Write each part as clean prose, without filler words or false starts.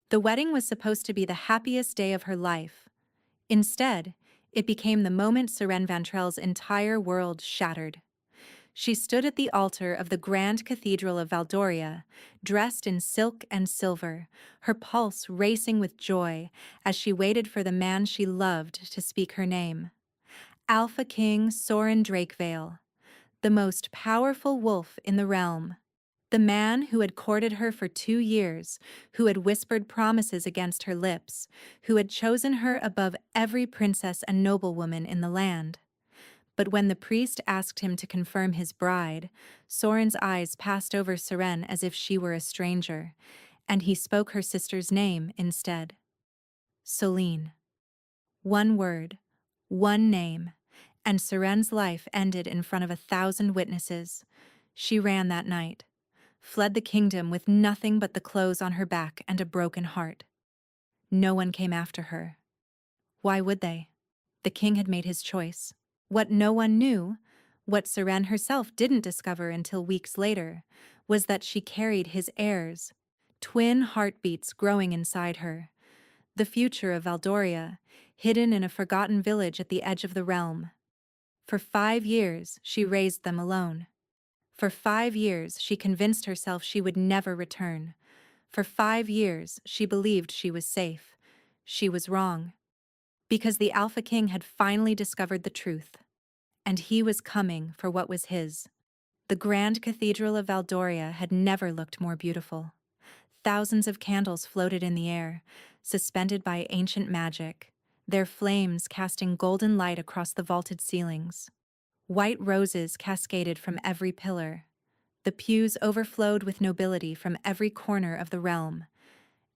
The wedding was supposed to be the happiest day of her life. Instead, it became the moment Seren Vantrell's entire world shattered. She stood at the altar of the grand cathedral of Valdoria, dressed in silk and silver, her pulse racing with joy as she waited for the man she loved to speak her name. Alpha King Soren Drakevale, the most powerful wolf in the realm. The man who had courted her for 2 years, who had whispered promises against her lips, who had chosen her above every princess and noblewoman in the land. But when the priest asked him to confirm his bride, Soren's eyes passed over Seren as if she were a stranger, and he spoke her sister's name instead. Celine. One word, one name, and Seren's life ended in front of 1,000 witnesses. She ran that night, fled the kingdom with nothing but the clothes on her back and a broken heart. No one came after her. Why would they? The king had made his choice. What no one knew, what Seren herself didn't discover until weeks later, was that she carried his heirs, twin heartbeats growing inside her. The future of Valdoria, hidden in a forgotten village at the edge of the realm. For 5 years, she raised them alone. For 5 years, she convinced herself she would never return. For 5 years, she believed she was safe. She was wrong. Because the Alpha King had finally discovered the truth. And he was coming for what was his. The Grand Cathedral of Valdoria had never looked more beautiful. Thousands of candles floated in the air, suspended by ancient magic, their flames casting golden light across the vaulted ceilings. White roses cascaded from every pillar. The pews overflowed with nobility from every corner of the realm.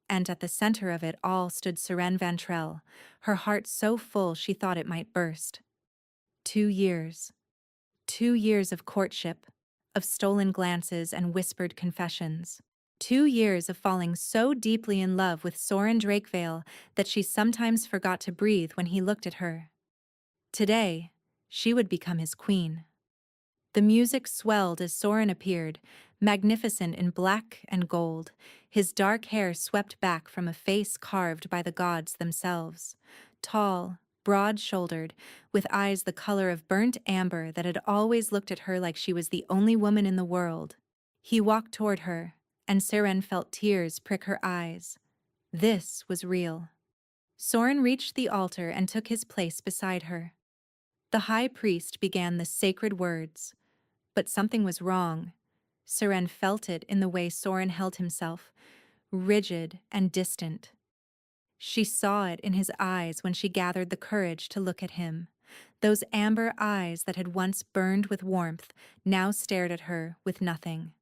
And at the center of it all stood Seren Vantrell, her heart so full she thought it might burst. 2 years. 2 years of courtship, of stolen glances and whispered confessions. 2 years of falling so deeply in love with Soren Drakevale that she sometimes forgot to breathe when he looked at her. Today, she would become his queen. The music swelled as Soren appeared, magnificent in black and gold, his dark hair swept back from a face carved by the gods themselves. Tall, broad-shouldered, with eyes the color of burnt amber that had always looked at her like she was the only woman in the world. He walked toward her, and Seren felt tears prick her eyes. This was real. Soren reached the altar and took his place beside her. The high priest began the sacred words. But something was wrong. Seren felt it in the way Soren held himself, rigid and distant. She saw it in his eyes when she gathered the courage to look at him. Those amber eyes that had once burned with warmth now stared at her with nothing.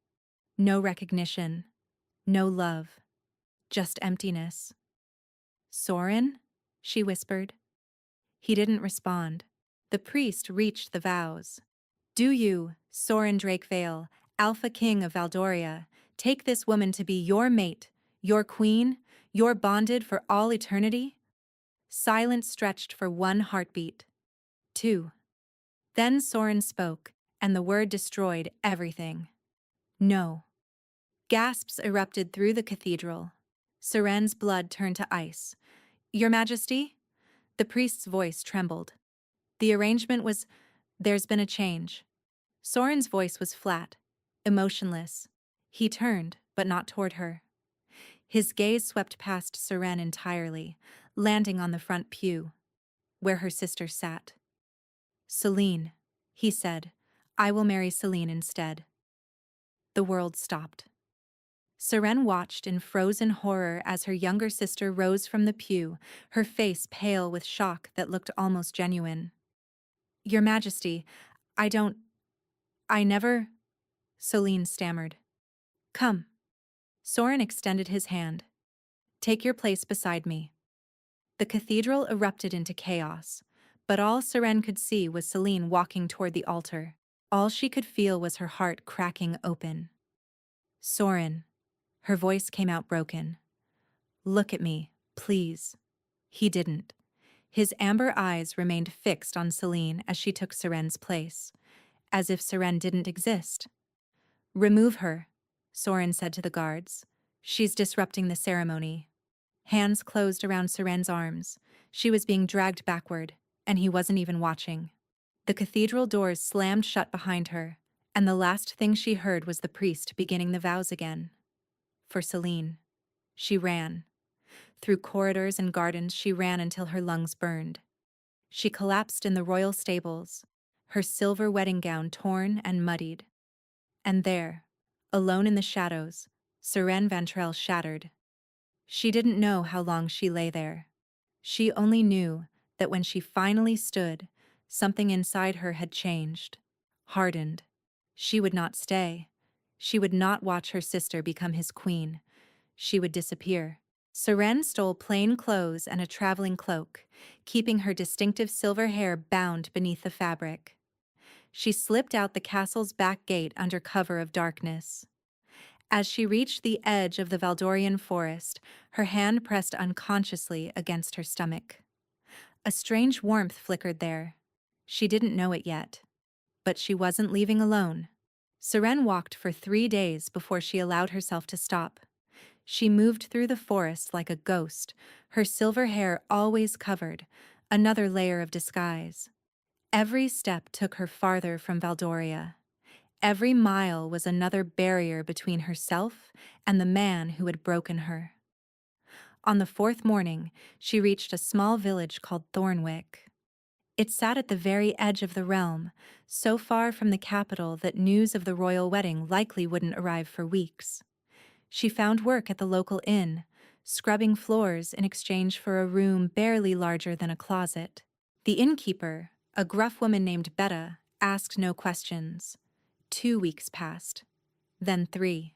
No recognition, no love, just emptiness. "Soren?" she whispered. He didn't respond. The priest reached the vows. "Do you, Soren Drakevale, Alpha King of Valdoria, take this woman to be your mate, your queen, your bonded for all eternity?" Silence stretched for one heartbeat. Two. Then Soren spoke, and the word destroyed everything. "No." Gasps erupted through the cathedral. Seren's blood turned to ice. "Your Majesty?" The priest's voice trembled. "The arrangement was... There's been a change." Soren's voice was flat, emotionless. He turned, but not toward her. His gaze swept past Seren entirely, landing on the front pew, where her sister sat. "Celine," he said, "I will marry Celine instead." The world stopped. Seren watched in frozen horror as her younger sister rose from the pew, her face pale with shock that looked almost genuine. "Your Majesty, I never..." Celine stammered. "Come." Soren extended his hand. "Take your place beside me." The cathedral erupted into chaos, but all Seren could see was Celine walking toward the altar. All she could feel was her heart cracking open. "Soren." Her voice came out broken. "Look at me, please." He didn't. His amber eyes remained fixed on Celine as she took Seren's place, as if Seren didn't exist. "Remove her," Soren said to the guards. "She's disrupting the ceremony." Hands closed around Seren's arms. She was being dragged backward, and he wasn't even watching. The cathedral doors slammed shut behind her, and the last thing she heard was the priest beginning the vows again. For Celine. She ran. Through corridors and gardens she ran until her lungs burned. She collapsed in the royal stables, her silver wedding gown torn and muddied. And there, alone in the shadows, Seren Vantrell shattered. She didn't know how long she lay there. She only knew that when she finally stood, something inside her had changed, hardened. She would not stay. She would not watch her sister become his queen. She would disappear. Seren stole plain clothes and a traveling cloak, keeping her distinctive silver hair bound beneath the fabric. She slipped out the castle's back gate under cover of darkness. As she reached the edge of the Valdorian forest, her hand pressed unconsciously against her stomach. A strange warmth flickered there. She didn't know it yet. But she wasn't leaving alone. Seren walked for 3 days before she allowed herself to stop. She moved through the forest like a ghost, her silver hair always covered, another layer of disguise. Every step took her farther from Valdoria. Every mile was another barrier between herself and the man who had broken her. On the 4th morning, she reached a small village called Thornwick. It sat at the very edge of the realm, so far from the capital that news of the royal wedding likely wouldn't arrive for weeks. She found work at the local inn, scrubbing floors in exchange for a room barely larger than a closet. The innkeeper, a gruff woman named Betta, asked no questions. 2 weeks passed, then 3.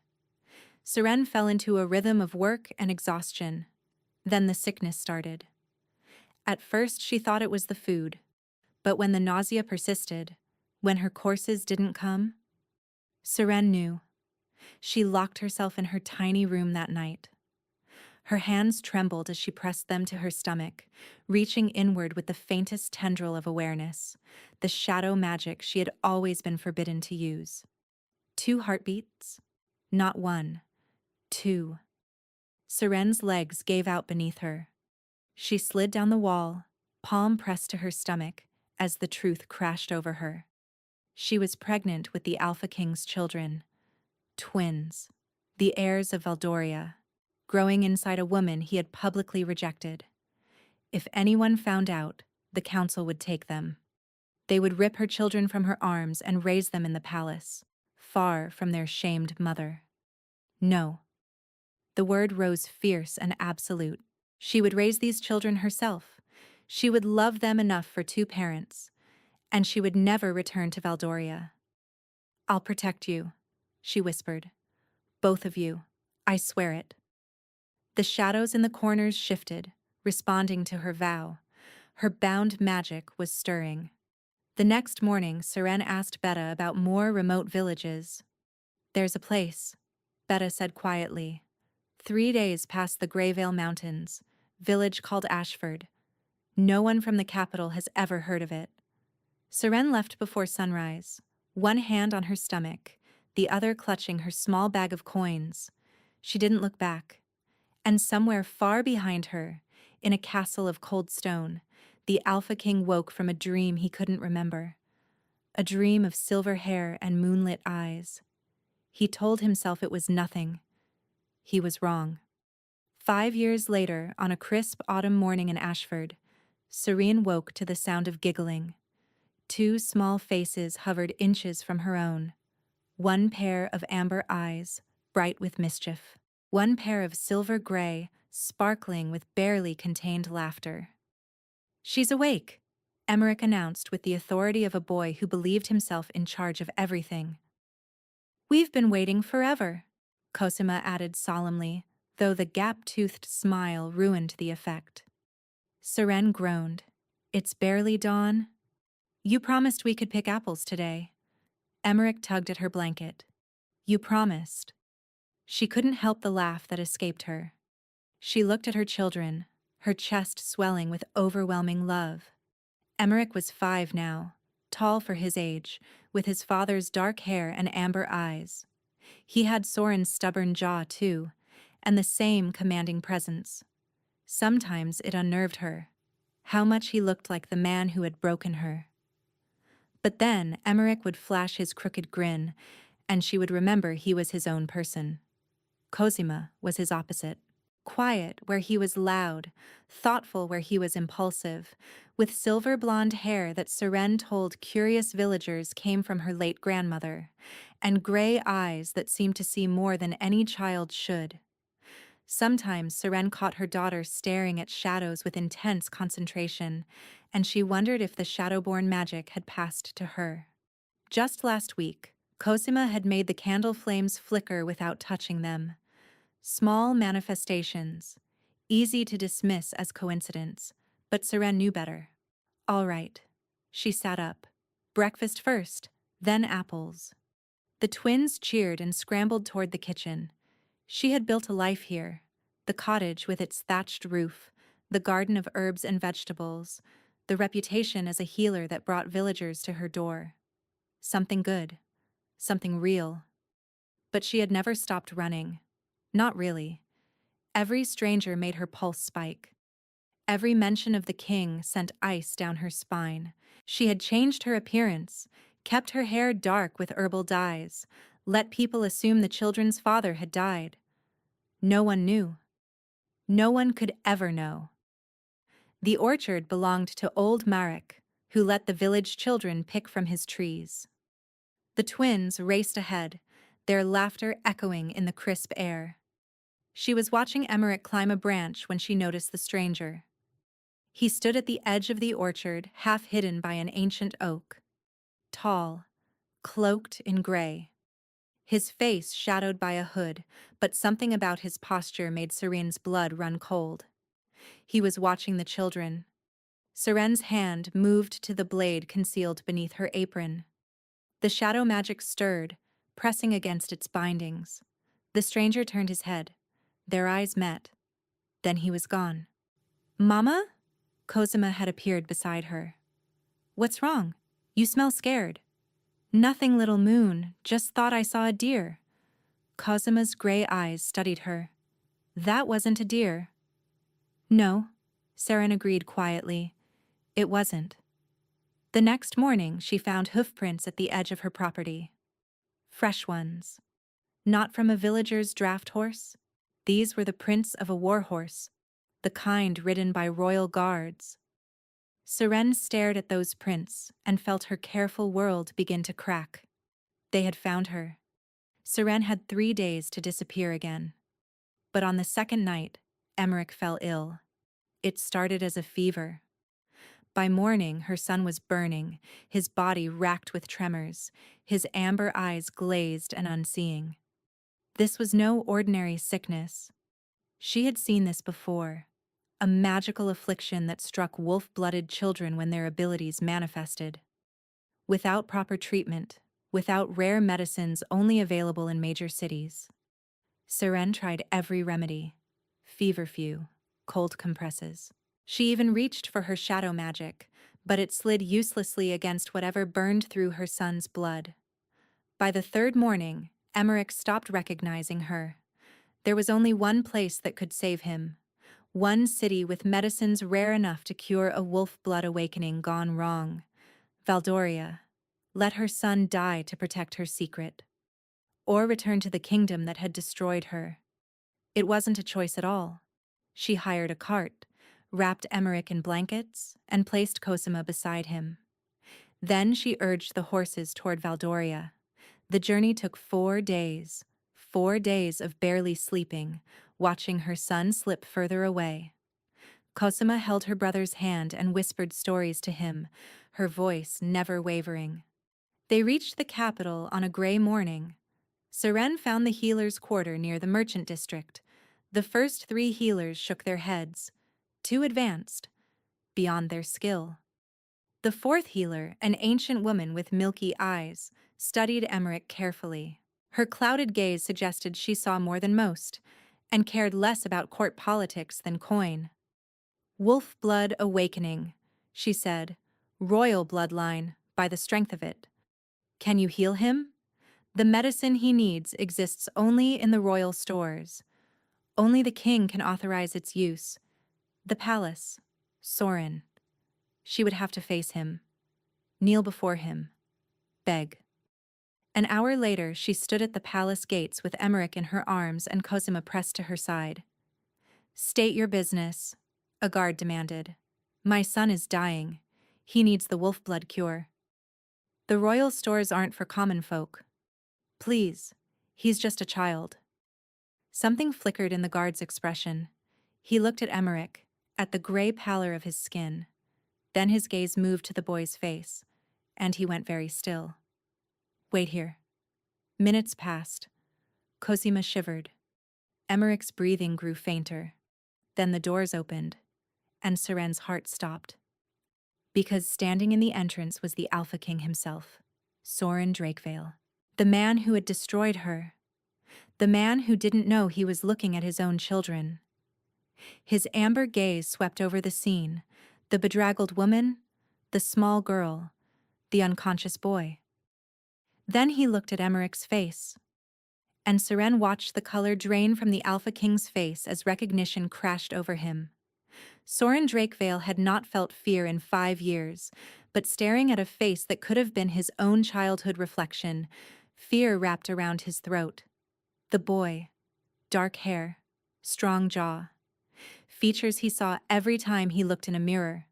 Seren fell into a rhythm of work and exhaustion. Then the sickness started. At first she thought it was the food, but when the nausea persisted, when her courses didn't come, Seren knew. She locked herself in her tiny room that night. Her hands trembled as she pressed them to her stomach, reaching inward with the faintest tendril of awareness, the shadow magic she had always been forbidden to use. 2 heartbeats, not 1, 2. Seren's legs gave out beneath her. She slid down the wall, palm pressed to her stomach, as the truth crashed over her. She was pregnant with the Alpha King's children. Twins. The heirs of Valdoria, growing inside a woman he had publicly rejected. If anyone found out, the council would take them. They would rip her children from her arms and raise them in the palace, far from their shamed mother. No. The word rose fierce and absolute. She would raise these children herself. She would love them enough for 2 parents, and she would never return to Valdoria. "I'll protect you," she whispered. "Both of you. I swear it." The shadows in the corners shifted, responding to her vow. Her bound magic was stirring. The next morning, Seren asked Betta about more remote villages. "There's a place," Betta said quietly. 3 days past the Greyvale Mountains, village called Ashford. No one from the capital has ever heard of it. Seren left before sunrise, one hand on her stomach, the other clutching her small bag of coins. She didn't look back. And somewhere far behind her, in a castle of cold stone, the Alpha King woke from a dream he couldn't remember. A dream of silver hair and moonlit eyes. He told himself it was nothing. He was wrong. 5 years later, on a crisp autumn morning in Ashford, Serene woke to the sound of giggling. 2 small faces hovered inches from her own. One pair of amber eyes, bright with mischief. One pair of silver gray, sparkling with barely contained laughter. "She's awake," Emmerich announced with the authority of a boy who believed himself in charge of everything. "We've been waiting forever," Cosima added solemnly, though the gap-toothed smile ruined the effect. Seren groaned. "It's barely dawn." "You promised we could pick apples today." Emmerich tugged at her blanket. "You promised." She couldn't help the laugh that escaped her. She looked at her children, her chest swelling with overwhelming love. Emmerich was 5 now, tall for his age, with his father's dark hair and amber eyes. He had Soren's stubborn jaw, too, and the same commanding presence. Sometimes it unnerved her. How much he looked like the man who had broken her. But then Emmerich would flash his crooked grin, and she would remember he was his own person. Cosima was his opposite. Quiet where he was loud, thoughtful where he was impulsive, with silver blonde hair that Seren told curious villagers came from her late grandmother, and gray eyes that seemed to see more than any child should. Sometimes Seren caught her daughter staring at shadows with intense concentration, and she wondered if the shadowborn magic had passed to her. Just last week, Cosima had made the candle flames flicker without touching them. Small manifestations, easy to dismiss as coincidence, but Seren knew better. All right. She sat up. Breakfast first, then apples. The twins cheered and scrambled toward the kitchen. She had built a life here, the cottage with its thatched roof, the garden of herbs and vegetables, the reputation as a healer that brought villagers to her door. Something good, something real. But she had never stopped running. Not really. Every stranger made her pulse spike. Every mention of the king sent ice down her spine. She had changed her appearance, kept her hair dark with herbal dyes, let people assume the children's father had died. No one knew. No one could ever know. The orchard belonged to old Marek, who let the village children pick from his trees. The twins raced ahead, their laughter echoing in the crisp air. She was watching Emmerich climb a branch when she noticed the stranger. He stood at the edge of the orchard, half hidden by an ancient oak. Tall, cloaked in gray. His face shadowed by a hood, but something about his posture made Serene's blood run cold. He was watching the children. Serene's hand moved to the blade concealed beneath her apron. The shadow magic stirred, pressing against its bindings. The stranger turned his head. Their eyes met. Then he was gone. "Mama?" Cosima had appeared beside her. "What's wrong? You smell scared." "Nothing, little moon. Just thought I saw a deer." Cosima's gray eyes studied her. "That wasn't a deer." "No," Seren agreed quietly. "It wasn't." The next morning, she found hoofprints at the edge of her property. Fresh ones. Not from a villager's draft horse. These were the prints of a war horse, the kind ridden by royal guards. Seren stared at those prints and felt her careful world begin to crack. They had found her. Seren had 3 days to disappear again. But on the second night, Emmerich fell ill. It started as a fever. By morning, her son was burning, his body racked with tremors, his amber eyes glazed and unseeing. This was no ordinary sickness. She had seen this before, a magical affliction that struck wolf-blooded children when their abilities manifested. Without proper treatment, without rare medicines only available in major cities. Seren tried every remedy: feverfew, cold compresses. She even reached for her shadow magic, but it slid uselessly against whatever burned through her son's blood. By the third morning, Emmerich stopped recognizing her. There was only one place that could save him. One city with medicines rare enough to cure a wolf blood awakening gone wrong. Valdoria. Let her son die to protect her secret. Or return to the kingdom that had destroyed her. It wasn't a choice at all. She hired a cart, wrapped Emmerich in blankets, and placed Cosima beside him. Then she urged the horses toward Valdoria. The journey took 4 days. 4 days of barely sleeping, watching her son slip further away. Cosima held her brother's hand and whispered stories to him, her voice never wavering. They reached the capital on a gray morning. Seren found the healer's quarter near the merchant district. The first 3 healers shook their heads, too advanced, beyond their skill. The 4th healer, an ancient woman with milky eyes, studied Emmerich carefully. Her clouded gaze suggested she saw more than most, and cared less about court politics than coin. "Wolf blood awakening," she said. "Royal bloodline, by the strength of it. Can you heal him? The medicine he needs exists only in the royal stores. Only the king can authorize its use. The palace. Soren. She would have to face him, kneel before him, beg. An hour later, she stood at the palace gates with Emmerich in her arms and Cosima pressed to her side. State your business, a guard demanded. My son is dying. He needs the wolf blood cure. The royal stores aren't for common folk. Please, he's just a child. Something flickered in the guard's expression. He looked at Emmerich, at the gray pallor of his skin. Then his gaze moved to the boy's face, and he went very still. Wait here. Minutes passed. Cosima shivered. Emmerich's breathing grew fainter. Then the doors opened, and Soren's heart stopped. Because standing in the entrance was the Alpha King himself, Soren Drakevale. The man who had destroyed her. The man who didn't know he was looking at his own children. His amber gaze swept over the scene, the bedraggled woman, the small girl, the unconscious boy. Then he looked at Emmerich's face, and Soren watched the color drain from the Alpha King's face as recognition crashed over him. Soren Drakevale had not felt fear in 5 years, but staring at a face that could have been his own childhood reflection, fear wrapped around his throat. The boy, dark hair, strong jaw, features he saw every time he looked in a mirror.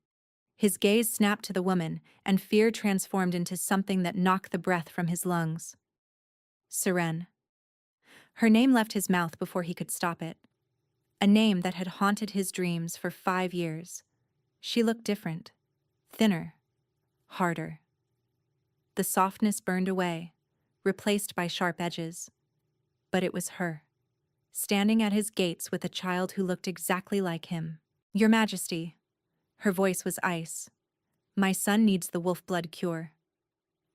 His gaze snapped to the woman, and fear transformed into something that knocked the breath from his lungs. Soren. Her name left his mouth before he could stop it. A name that had haunted his dreams for 5 years. She looked different, thinner, harder. The softness burned away, replaced by sharp edges. But it was her, standing at his gates with a child who looked exactly like him. Your Majesty. Her voice was ice. My son needs the wolf blood cure.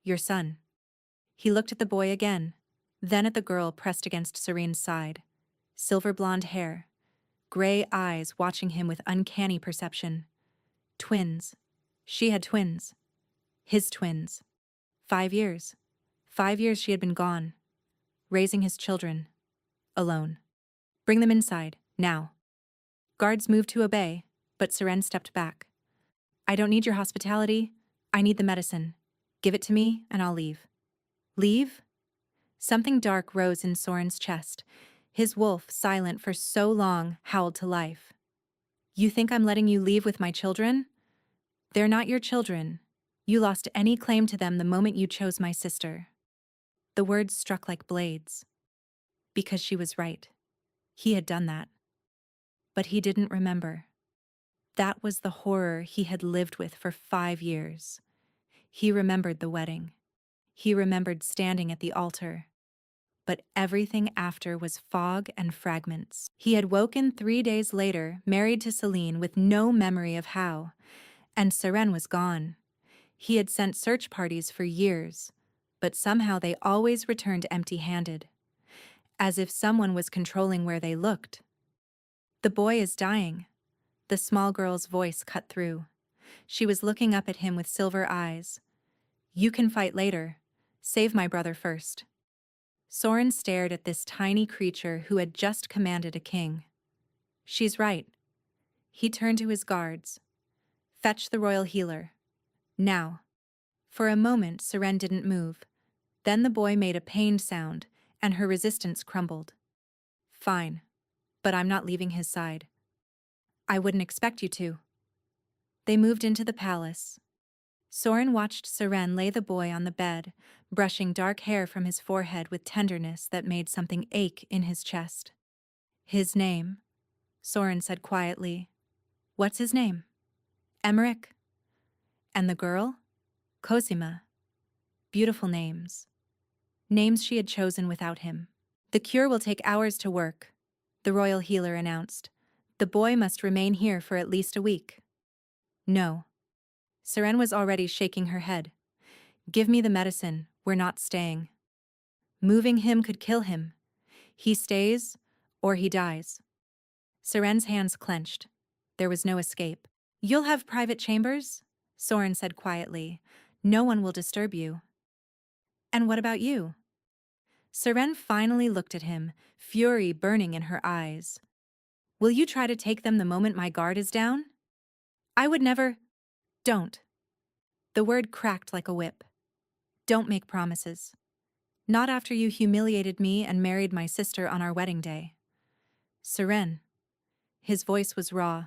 Your son. He looked at the boy again, then at the girl pressed against Serene's side. Silver blonde hair, gray eyes watching him with uncanny perception. Twins. She had twins. His twins. 5 years. 5 years she had been gone, raising his children, alone. Bring them inside, now. Guards moved to obey, but Soren stepped back. I don't need your hospitality. I need the medicine. Give it to me, and I'll leave. Leave? Something dark rose in Soren's chest. His wolf, silent for so long, howled to life. You think I'm letting you leave with my children? They're not your children. You lost any claim to them the moment you chose my sister. The words struck like blades. Because she was right. He had done that. But he didn't remember. That was the horror he had lived with for 5 years. He remembered the wedding. He remembered standing at the altar. But everything after was fog and fragments. He had woken 3 days later, married to Celine with no memory of how. And Soren was gone. He had sent search parties for years, but somehow they always returned empty-handed, as if someone was controlling where they looked. The boy is dying. The small girl's voice cut through. She was looking up at him with silver eyes. You can fight later. Save my brother first. Soren stared at this tiny creature who had just commanded a king. She's right. He turned to his guards. Fetch the royal healer. Now. For a moment, Soren didn't move. Then the boy made a pained sound, and her resistance crumbled. Fine. But I'm not leaving his side. I wouldn't expect you to. They moved into the palace. Soren watched Soren lay the boy on the bed, brushing dark hair from his forehead with tenderness that made something ache in his chest. His name, Soren said quietly. What's his name? Emmerich. And the girl? Cosima. Beautiful names. Names she had chosen without him. The cure will take hours to work, the royal healer announced. The boy must remain here for at least a week. No. Soren was already shaking her head. Give me the medicine, we're not staying. Moving him could kill him. He stays, or he dies. Soren's hands clenched. There was no escape. You'll have private chambers? Soren said quietly. No one will disturb you. And what about you? Soren finally looked at him, fury burning in her eyes. Will you try to take them the moment my guard is down? I would never. Don't. The word cracked like a whip. Don't make promises. Not after you humiliated me and married my sister on our wedding day. Seren. His voice was raw.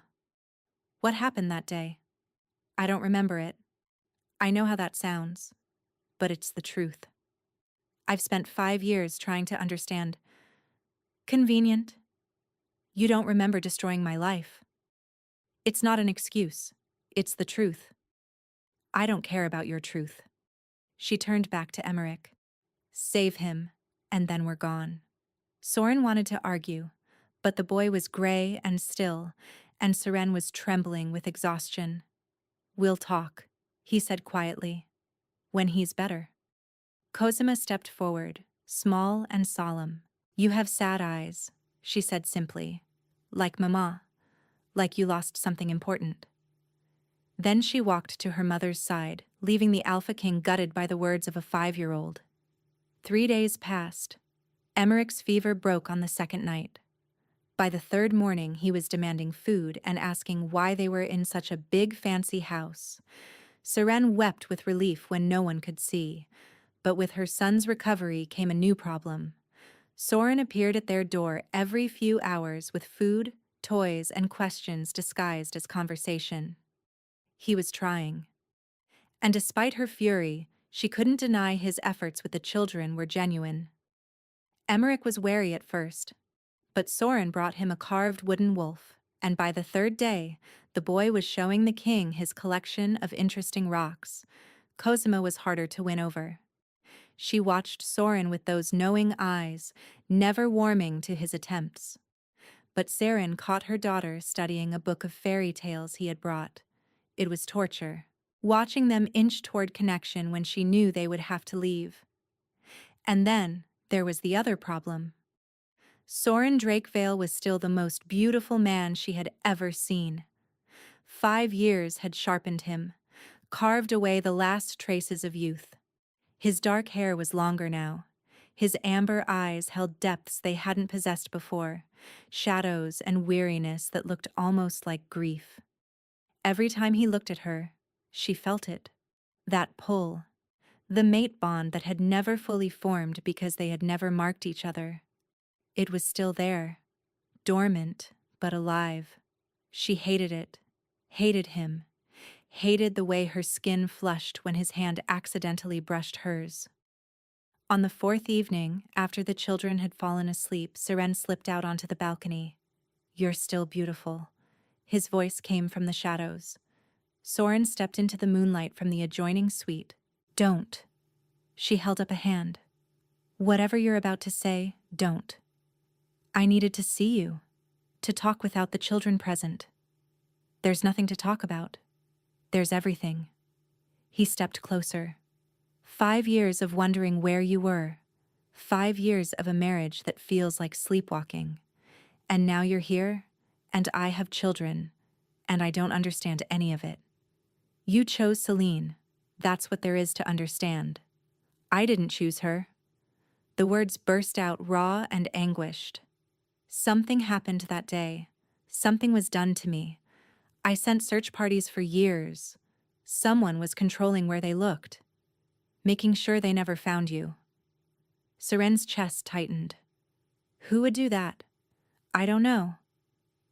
What happened that day? I don't remember it. I know how that sounds, but it's the truth. I've spent 5 years trying to understand. Convenient. You don't remember destroying my life. It's not an excuse. It's the truth. I don't care about your truth. She turned back to Emmerich. Save him, and then we're gone. Soren wanted to argue, but the boy was gray and still, and Seren was trembling with exhaustion. We'll talk, he said quietly. When he's better. Cosima stepped forward, small and solemn. You have sad eyes, she said simply. Like Mama. Like you lost something important. Then she walked to her mother's side, leaving the Alpha King gutted by the words of a 5-year-old. 3 days passed. Emmerich's fever broke on the second night. By the third morning, he was demanding food and asking why they were in such a big fancy house. Seren wept with relief when no one could see, but with her son's recovery came a new problem. Soren appeared at their door every few hours with food, toys, and questions disguised as conversation. He was trying. And despite her fury, she couldn't deny his efforts with the children were genuine. Emmerich was wary at first, but Soren brought him a carved wooden wolf, and by the third day, the boy was showing the king his collection of interesting rocks. Cosima was harder to win over. She watched Soren with those knowing eyes, never warming to his attempts. But Seren caught her daughter studying a book of fairy tales he had brought. It was torture, watching them inch toward connection when she knew they would have to leave. And then there was the other problem. Soren Drakevale was still the most beautiful man she had ever seen. 5 years had sharpened him, carved away the last traces of youth. His dark hair was longer now. His amber eyes held depths they hadn't possessed before, shadows and weariness that looked almost like grief. Every time he looked at her, she felt it. That pull. The mate bond that had never fully formed because they had never marked each other. It was still there, dormant but alive. She hated it, hated him, hated the way her skin flushed when his hand accidentally brushed hers. On the 4th evening, after the children had fallen asleep, Seren slipped out onto the balcony. You're still beautiful. His voice came from the shadows. Soren stepped into the moonlight from the adjoining suite. Don't. She held up a hand. Whatever you're about to say, don't. I needed to see you, to talk without the children present. There's nothing to talk about. There's everything. He stepped closer. 5 years of wondering where you were. 5 years of a marriage that feels like sleepwalking. And now you're here, and I have children, and I don't understand any of it. You chose Celine. That's what there is to understand. I didn't choose her. The words burst out raw and anguished. Something happened that day. Something was done to me. I sent search parties for years. Someone was controlling where they looked, making sure they never found you. Seren's chest tightened. Who would do that? I don't know.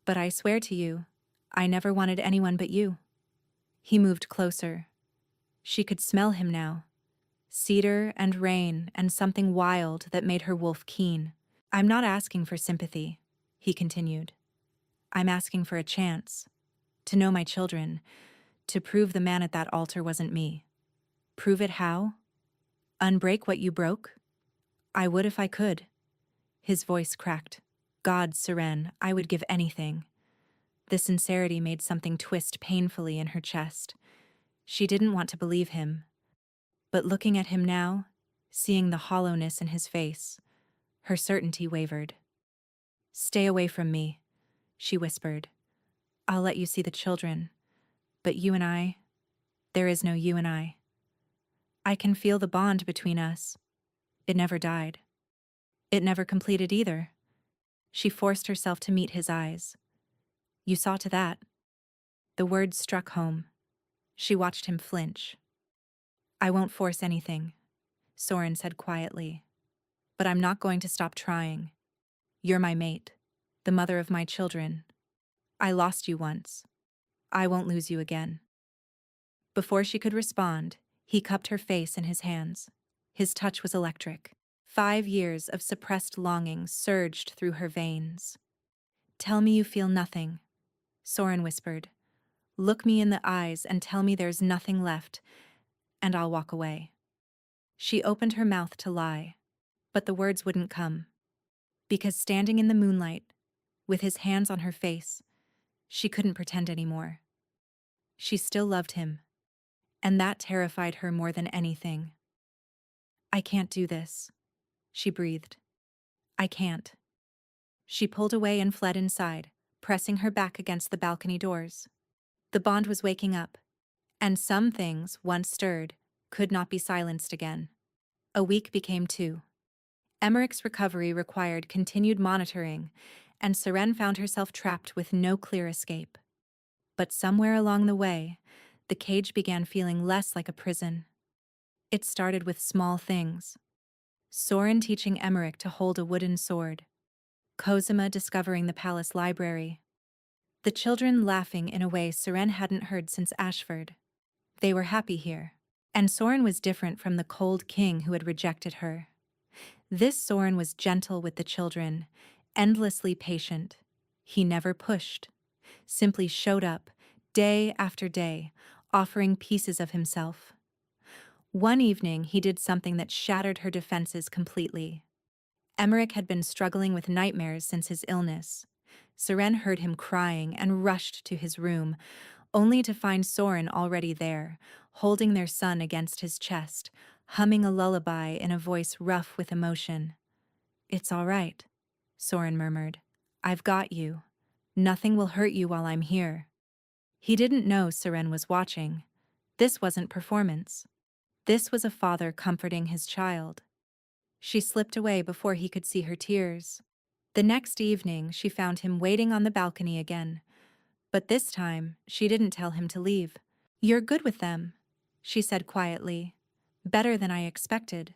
But I swear to you, I never wanted anyone but you. He moved closer. She could smell him now. Cedar and rain and something wild that made her wolf keen. I'm not asking for sympathy, he continued. I'm asking for a chance. To know my children. To prove the man at that altar wasn't me. Prove it how? Unbreak what you broke? I would if I could. His voice cracked. God, Seren, I would give anything. The sincerity made something twist painfully in her chest. She didn't want to believe him. But looking at him now, seeing the hollowness in his face, her certainty wavered. Stay away from me, she whispered. I'll let you see the children. But you and I, there is no you and I. I can feel the bond between us. It never died. It never completed either. She forced herself to meet his eyes. You saw to that. The words struck home. She watched him flinch. I won't force anything, Soren said quietly. But I'm not going to stop trying. You're my mate, the mother of my children. I lost you once. I won't lose you again. Before she could respond, he cupped her face in his hands. His touch was electric. 5 years of suppressed longing surged through her veins. Tell me you feel nothing, Soren whispered. Look me in the eyes and tell me there's nothing left, and I'll walk away. She opened her mouth to lie, but the words wouldn't come. Because standing in the moonlight, with his hands on her face, she couldn't pretend anymore. She still loved him, and that terrified her more than anything. I can't do this, she breathed. I can't. She pulled away and fled inside, pressing her back against the balcony doors. The bond was waking up, and some things, once stirred, could not be silenced again. A week became 2. Emmerich's recovery required continued monitoring, and Seren found herself trapped with no clear escape. But somewhere along the way, the cage began feeling less like a prison. It started with small things. Soren teaching Emmerich to hold a wooden sword. Cosima discovering the palace library. The children laughing in a way Seren hadn't heard since Ashford. They were happy here. And Soren was different from the cold king who had rejected her. This Soren was gentle with the children, endlessly patient. He never pushed, simply showed up, day after day, offering pieces of himself. One evening, he did something that shattered her defenses completely. Emmerich had been struggling with nightmares since his illness. Seren heard him crying and rushed to his room, only to find Soren already there, holding their son against his chest, humming a lullaby in a voice rough with emotion. It's all right, Soren murmured. I've got you. Nothing will hurt you while I'm here. He didn't know Seren was watching. This wasn't performance. This was a father comforting his child. She slipped away before he could see her tears. The next evening, she found him waiting on the balcony again. But this time, she didn't tell him to leave. You're good with them, she said quietly. Better than I expected.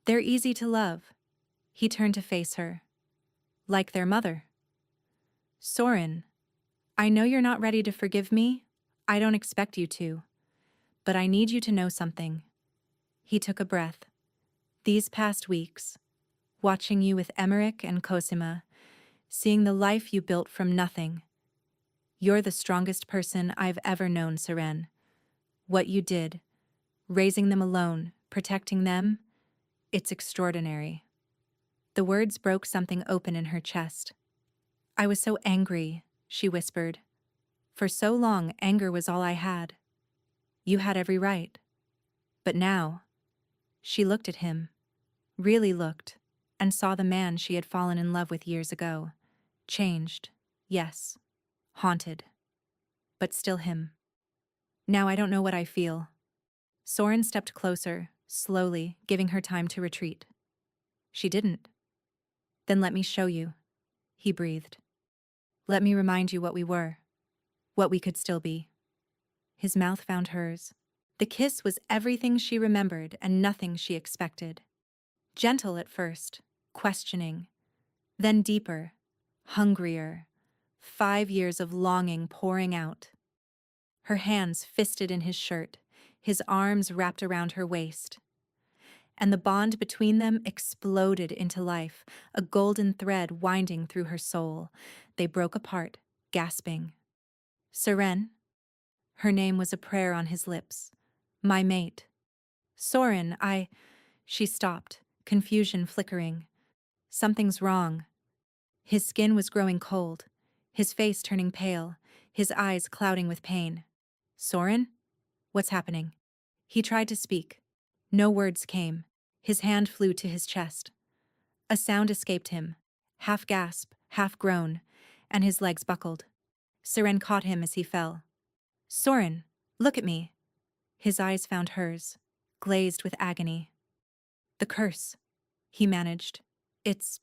They're easy to love. He turned to face her. Like their mother. Soren, I know you're not ready to forgive me. I don't expect you to. But I need you to know something. He took a breath. These past weeks, watching you with Emmerich and Cosima, seeing the life you built from nothing. You're the strongest person I've ever known, Seren. What you did, raising them alone, protecting them, it's extraordinary. The words broke something open in her chest. I was so angry, she whispered. For so long, anger was all I had. You had every right. But now, she looked at him, really looked, and saw the man she had fallen in love with years ago. Changed, yes. Haunted. But still him. Now I don't know what I feel. Soren stepped closer, slowly, giving her time to retreat. She didn't. Then let me show you, he breathed. Let me remind you what we were, what we could still be. His mouth found hers. The kiss was everything she remembered and nothing she expected. Gentle at first, questioning, then deeper, hungrier, 5 years of longing pouring out. Her hands fisted in his shirt, his arms wrapped around her waist. And the bond between them exploded into life, a golden thread winding through her soul. They broke apart, gasping. Seren? Her name was a prayer on his lips. My mate. Soren, She stopped, confusion flickering. Something's wrong. His skin was growing cold, his face turning pale, his eyes clouding with pain. Soren? What's happening? He tried to speak. No words came. His hand flew to his chest. A sound escaped him, half gasp, half groan, and his legs buckled. Seren caught him as he fell. Soren, look at me. His eyes found hers, glazed with agony. The curse, he managed. It's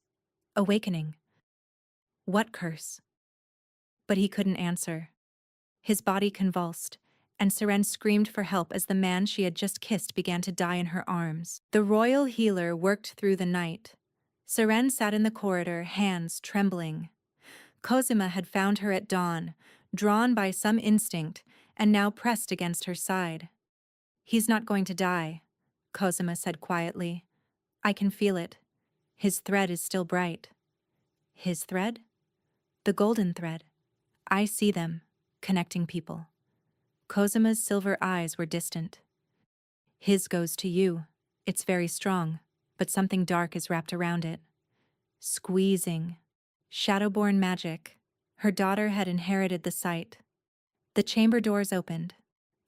awakening. What curse? But he couldn't answer. His body convulsed, and Seren screamed for help as the man she had just kissed began to die in her arms. The royal healer worked through the night. Seren sat in the corridor, hands trembling. Cosima had found her at dawn, drawn by some instinct, and now pressed against her side. "He's not going to die," Cosima said quietly. "I can feel it. His thread is still bright." His thread? The golden thread. I see them, connecting people. Cosima's silver eyes were distant. "His goes to you. It's very strong, but something dark is wrapped around it." Squeezing. Shadowborn magic. Her daughter had inherited the sight. The chamber doors opened.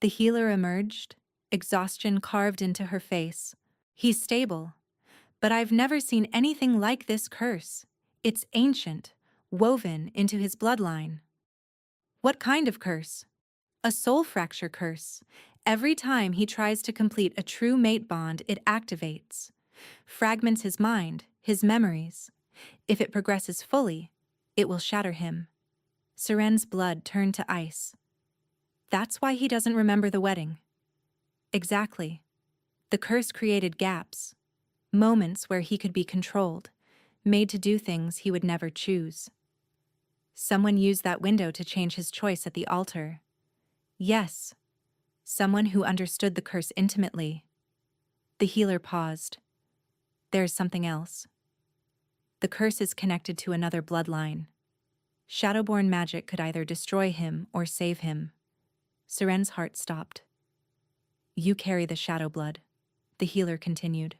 The healer emerged, exhaustion carved into her face. "He's stable, but I've never seen anything like this curse. It's ancient, woven into his bloodline." "What kind of curse?" "A soul fracture curse. Every time he tries to complete a true mate bond, it activates. Fragments his mind, his memories. If it progresses fully, it will shatter him." Seren's blood turned to ice. "That's why he doesn't remember the wedding." "Exactly. The curse created gaps, moments where he could be controlled, made to do things he would never choose." "Someone used that window to change his choice at the altar." "Yes. Someone who understood the curse intimately." The healer paused. "There's something else. The curse is connected to another bloodline. Shadowborn magic could either destroy him or save him." Seren's heart stopped. "You carry the shadow blood," the healer continued.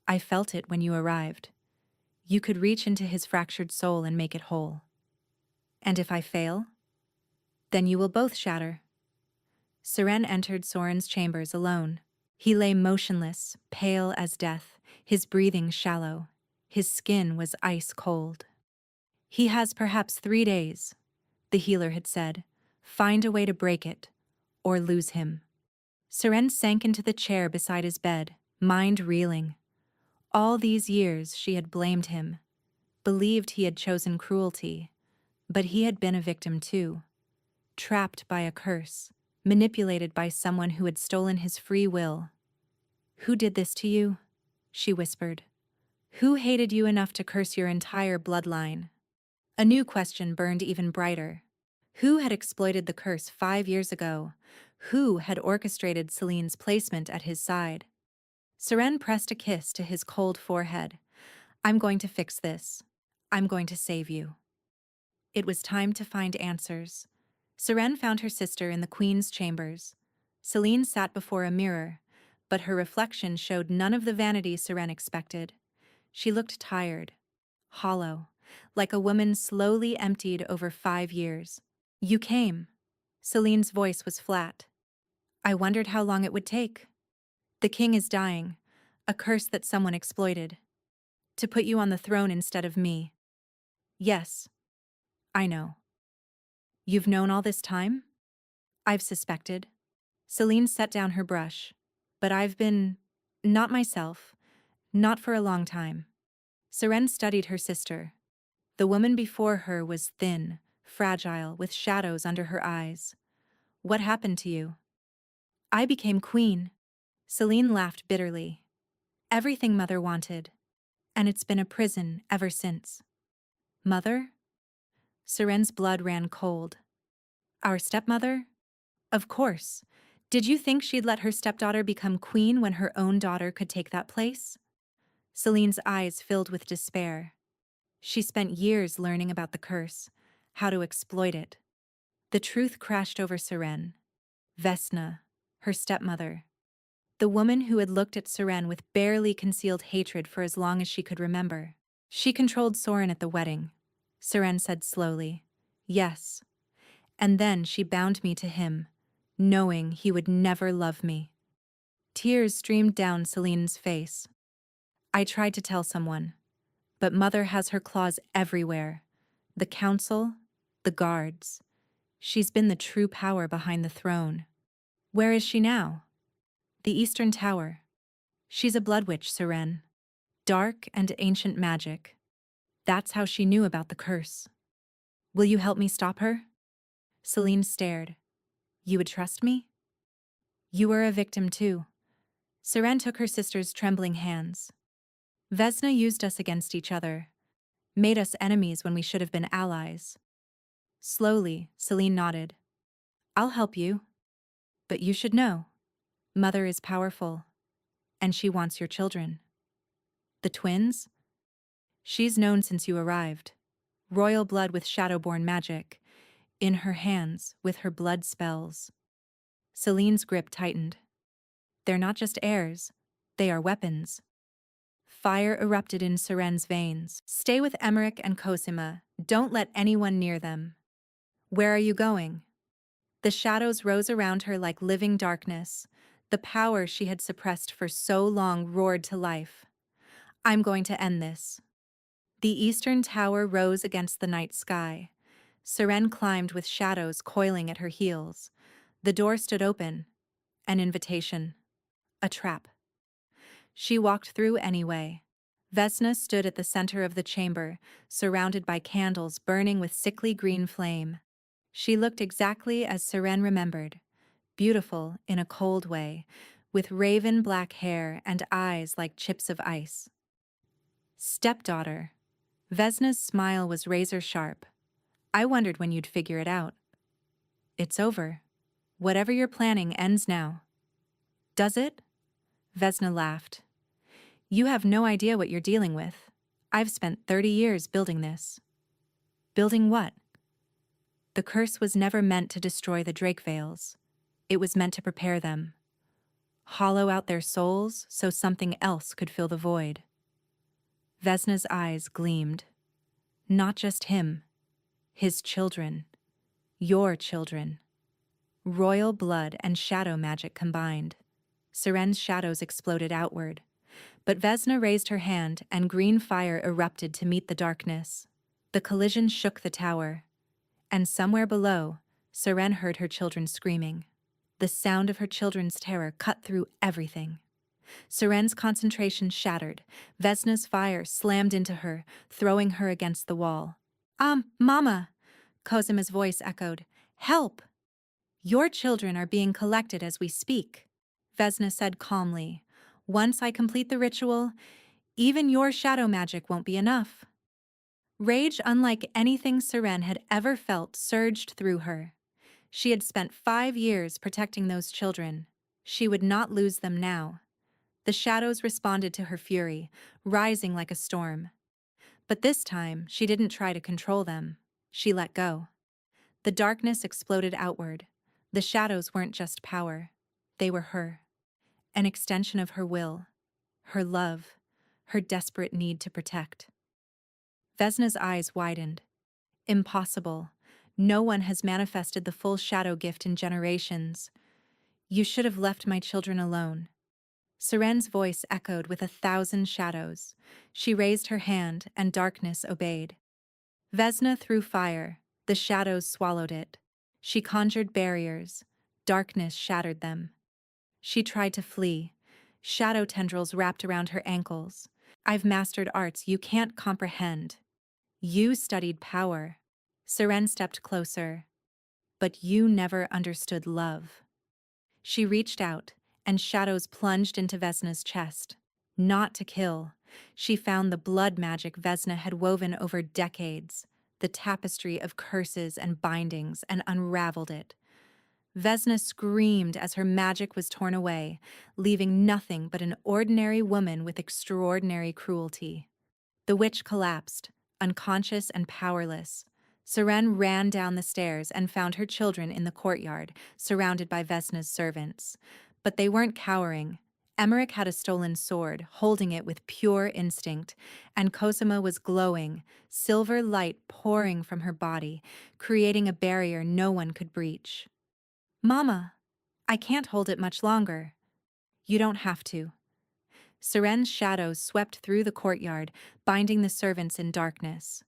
"I felt it when you arrived. You could reach into his fractured soul and make it whole." "And if I fail?" "Then you will both shatter." Seren entered Soren's chambers alone. He lay motionless, pale as death, his breathing shallow. His skin was ice cold. "He has perhaps 3 days," the healer had said. "Find a way to break it, or lose him." Seren sank into the chair beside his bed, mind reeling. All these years she had blamed him, believed he had chosen cruelty, but he had been a victim too. Trapped by a curse, manipulated by someone who had stolen his free will. "Who did this to you?" she whispered. "Who hated you enough to curse your entire bloodline?" A new question burned even brighter. Who had exploited the curse 5 years ago? Who had orchestrated Celine's placement at his side? Seren pressed a kiss to his cold forehead. "I'm going to fix this. I'm going to save you." It was time to find answers. Seren found her sister in the Queen's chambers. Celine sat before a mirror, but her reflection showed none of the vanity Seren expected. She looked tired, hollow, like a woman slowly emptied over 5 years. "You came." Celine's voice was flat. "I wondered how long it would take. The king is dying, a curse that someone exploited. To put you on the throne instead of me." "Yes, I know." "You've known all this time?" "I've suspected." Celine set down her brush. "But I've been... not myself. Not for a long time." Seren studied her sister. The woman before her was thin, fragile, with shadows under her eyes. "What happened to you?" "I became queen." Celine laughed bitterly. "Everything Mother wanted. And it's been a prison ever since." "Mother?" Seren's blood ran cold. "Our stepmother?" "Of course. Did you think she'd let her stepdaughter become queen when her own daughter could take that place?" Celine's eyes filled with despair. She spent years learning about the curse, how to exploit it. The truth crashed over Seren. Vesna, her stepmother. The woman who had looked at Seren with barely concealed hatred for as long as she could remember. "She controlled Soren at the wedding," Seren said slowly. "Yes. And then she bound me to him, knowing he would never love me." Tears streamed down Celine's face. "I tried to tell someone, but Mother has her claws everywhere. The council, the guards. She's been the true power behind the throne." "Where is she now?" "The Eastern Tower. She's a blood witch, Seren. Dark and ancient magic. That's how she knew about the curse." Will you help me stop her? Celine stared. You would trust me? You were a victim too. Seren took her sister's trembling hands. Vesna used us against each other, made us enemies when we should have been allies. Slowly, Celine nodded. I'll help you. But you should know. Mother is powerful, and she wants your children. The twins? She's known since you arrived. Royal blood with shadowborn magic. In her hands, with her blood spells. Celine's grip tightened. They're not just heirs, they are weapons. Fire erupted in Seren's veins. Stay with Emmerich and Cosima. Don't let anyone near them. Where are you going? The shadows rose around her like living darkness. The power she had suppressed for so long roared to life. I'm going to end this. The eastern tower rose against the night sky. Seren climbed with shadows coiling at her heels. The door stood open. An invitation. A trap. She walked through anyway. Vesna stood at the center of the chamber, surrounded by candles burning with sickly green flame. She looked exactly as Seren remembered, beautiful in a cold way, with raven black hair and eyes like chips of ice. Stepdaughter. Vesna's smile was razor sharp. I wondered when you'd figure it out. It's over. Whatever you're planning ends now. Does it? Vesna laughed. You have no idea what you're dealing with. I've spent 30 years building this. Building what? The curse was never meant to destroy the Drake Veils. It was meant to prepare them. Hollow out their souls so something else could fill the void. Vesna's eyes gleamed. Not just him. His children. Your children. Royal blood and shadow magic combined. Seren's shadows exploded outward. But Vesna raised her hand and green fire erupted to meet the darkness. The collision shook the tower. And somewhere below, Seren heard her children screaming. The sound of her children's terror cut through everything. Seren's concentration shattered. Vesna's fire slammed into her, throwing her against the wall. Mama! Cosima's voice echoed. Help! Your children are being collected as we speak, Vesna said calmly. Once I complete the ritual, even your shadow magic won't be enough. Rage unlike anything Seren had ever felt surged through her. She had spent 5 years protecting those children. She would not lose them now. The shadows responded to her fury, rising like a storm. But this time, she didn't try to control them. She let go. The darkness exploded outward. The shadows weren't just power. They were her. An extension of her will, her love, her desperate need to protect. Vesna's eyes widened. Impossible. No one has manifested the full shadow gift in generations. You should have left my children alone. Seren's voice echoed with 1,000 shadows. She raised her hand, and darkness obeyed. Vesna threw fire. The shadows swallowed it. She conjured barriers. Darkness shattered them. She tried to flee. Shadow tendrils wrapped around her ankles. I've mastered arts you can't comprehend. You studied power. Seren stepped closer. But you never understood love. She reached out, and shadows plunged into Vesna's chest. Not to kill. She found the blood magic Vesna had woven over decades, the tapestry of curses and bindings, and unraveled it. Vesna screamed as her magic was torn away, leaving nothing but an ordinary woman with extraordinary cruelty. The witch collapsed, unconscious and powerless. Seren ran down the stairs and found her children in the courtyard, surrounded by Vesna's servants. But they weren't cowering. Emmerich had a stolen sword, holding it with pure instinct, and Cosima was glowing, silver light pouring from her body, creating a barrier no one could breach. Mama, I can't hold it much longer. You don't have to. Seren's shadows swept through the courtyard, binding the servants in darkness.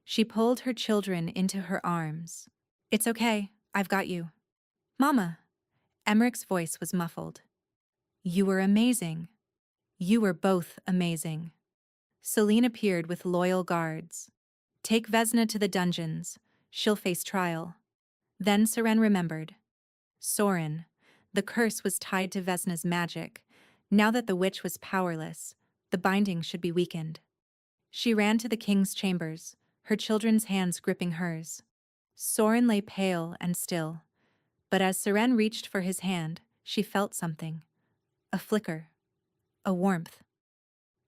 She pulled her children into her arms. It's okay, I've got you. Mama. Emmerich's voice was muffled. You were amazing. You were both amazing. Celine appeared with loyal guards. Take Vesna to the dungeons. She'll face trial. Then Seren remembered. Soren. The curse was tied to Vesna's magic. Now that the witch was powerless, the binding should be weakened. She ran to the king's chambers, her children's hands gripping hers. Soren lay pale and still, but as Seren reached for his hand, she felt something. A flicker. A warmth.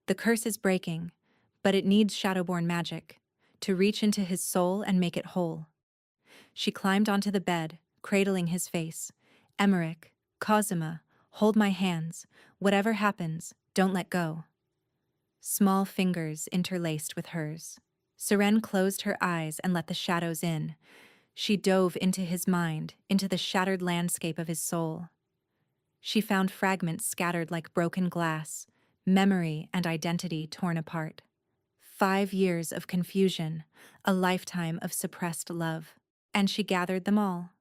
The curse is breaking, but it needs Shadowborn magic to reach into his soul and make it whole. She climbed onto the bed, cradling his face. Emmerich, Cosima, hold my hands. Whatever happens, don't let go. Small fingers interlaced with hers. Seren closed her eyes and let the shadows in. She dove into his mind, into the shattered landscape of his soul. She found fragments scattered like broken glass, memory and identity torn apart. 5 years of confusion, a lifetime of suppressed love. And she gathered them all.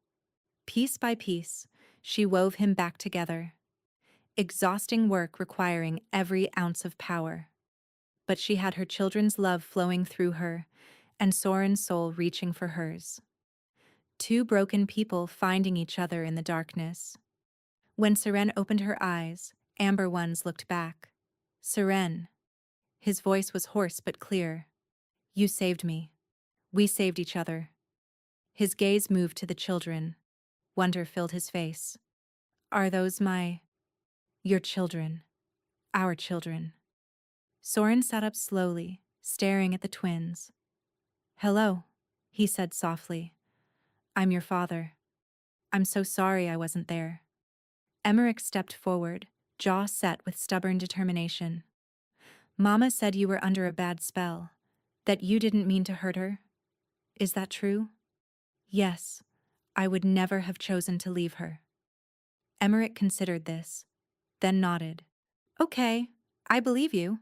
Piece by piece, she wove him back together. Exhausting work requiring every ounce of power. But she had her children's love flowing through her, and Soren's soul reaching for hers. 2 broken people finding each other in the darkness. When Seren opened her eyes, amber ones looked back. Seren. His voice was hoarse but clear. You saved me. We saved each other. His gaze moved to the children. Wonder filled his face. Are those your children? Our children. Soren sat up slowly, staring at the twins. Hello, he said softly. I'm your father. I'm so sorry I wasn't there. Emmerich stepped forward, jaw set with stubborn determination. Mama said you were under a bad spell, that you didn't mean to hurt her. Is that true? Yes, I would never have chosen to leave her. Emmerich considered this, then nodded. Okay, I believe you.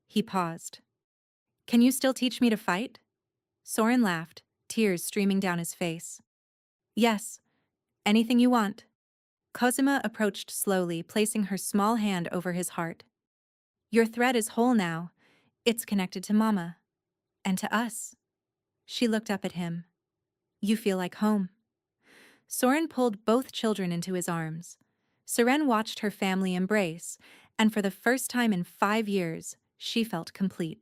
He paused. Can you still teach me to fight? Soren laughed, tears streaming down his face. Yes, anything you want. Cosima approached slowly, placing her small hand over his heart. Your thread is whole now. It's connected to Mama. And to us. She looked up at him. You feel like home. Soren pulled both children into his arms. Seren watched her family embrace, and for the first time in 5 years, she felt complete.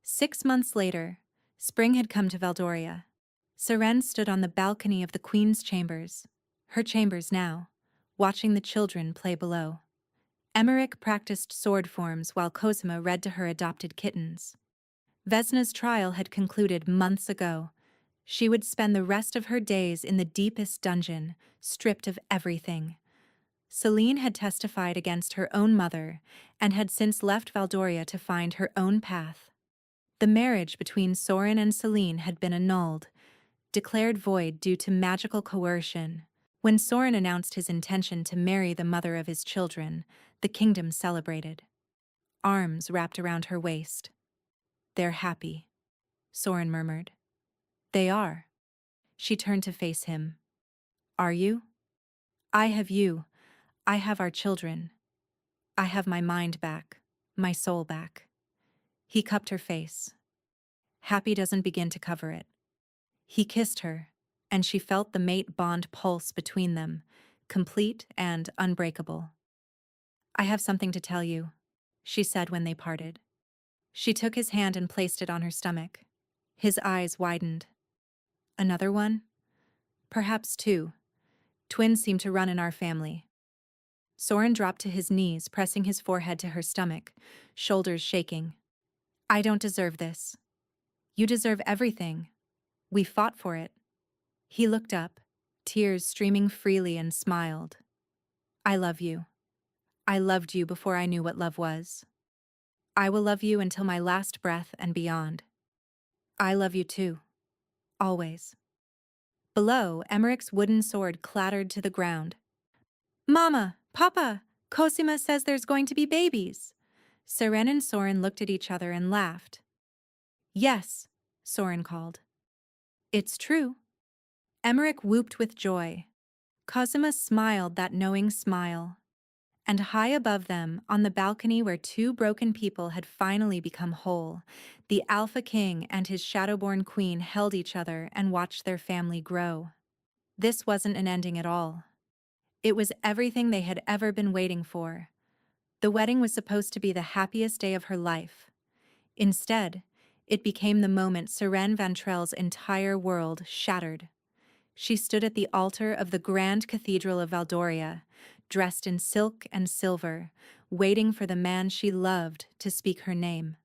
6 months later, spring had come to Valdoria. Seren stood on the balcony of the Queen's chambers, her chambers now, watching the children play below. Emmerich practiced sword forms while Cosima read to her adopted kittens. Vesna's trial had concluded months ago. She would spend the rest of her days in the deepest dungeon, stripped of everything. Celine had testified against her own mother and had since left Valdoria to find her own path. The marriage between Soren and Celine had been annulled, declared void due to magical coercion. When Soren announced his intention to marry the mother of his children, the kingdom celebrated. Arms wrapped around her waist. They're happy, Soren murmured. They are. She turned to face him. Are you? I have you. I have our children. I have my mind back, my soul back. He cupped her face. Happy doesn't begin to cover it. He kissed her, and she felt the mate bond pulse between them, complete and unbreakable. I have something to tell you, she said when they parted. She took his hand and placed it on her stomach. His eyes widened. Another one? Perhaps 2. Twins seem to run in our family. Soren dropped to his knees, pressing his forehead to her stomach, shoulders shaking. I don't deserve this. You deserve everything. We fought for it. He looked up, tears streaming freely, and smiled. I love you. I loved you before I knew what love was. I will love you until my last breath and beyond. I love you too. Always. Below, Emmerich's wooden sword clattered to the ground. Mama! Papa! Cosima says there's going to be babies. Seren and Soren looked at each other and laughed. Yes, Soren called. It's true. Emmerich whooped with joy. Cosima smiled that knowing smile. And high above them, on the balcony where two broken people had finally become whole, the Alpha King and his Shadowborn Queen held each other and watched their family grow. This wasn't an ending at all. It was everything they had ever been waiting for. The wedding was supposed to be the happiest day of her life. Instead, it became the moment Seren Vantrell's entire world shattered. She stood at the altar of the Grand Cathedral of Valdoria, dressed in silk and silver, waiting for the man she loved to speak her name.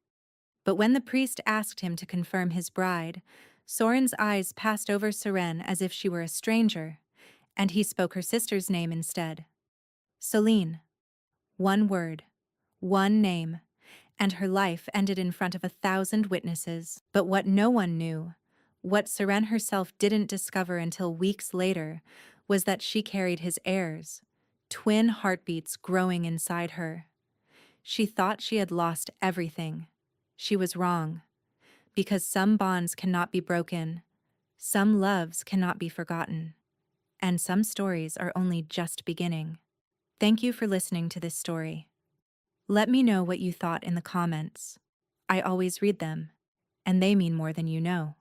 But when the priest asked him to confirm his bride, Soren's eyes passed over Seren as if she were a stranger, and he spoke her sister's name instead. Celine. One word, one name, and her life ended in front of 1,000 witnesses. But what no one knew, what Seren herself didn't discover until weeks later, was that she carried his heirs, twin heartbeats growing inside her. She thought she had lost everything. She was wrong, because some bonds cannot be broken, some loves cannot be forgotten, and some stories are only just beginning. Thank you for listening to this story. Let me know what you thought in the comments. I always read them, and they mean more than you know.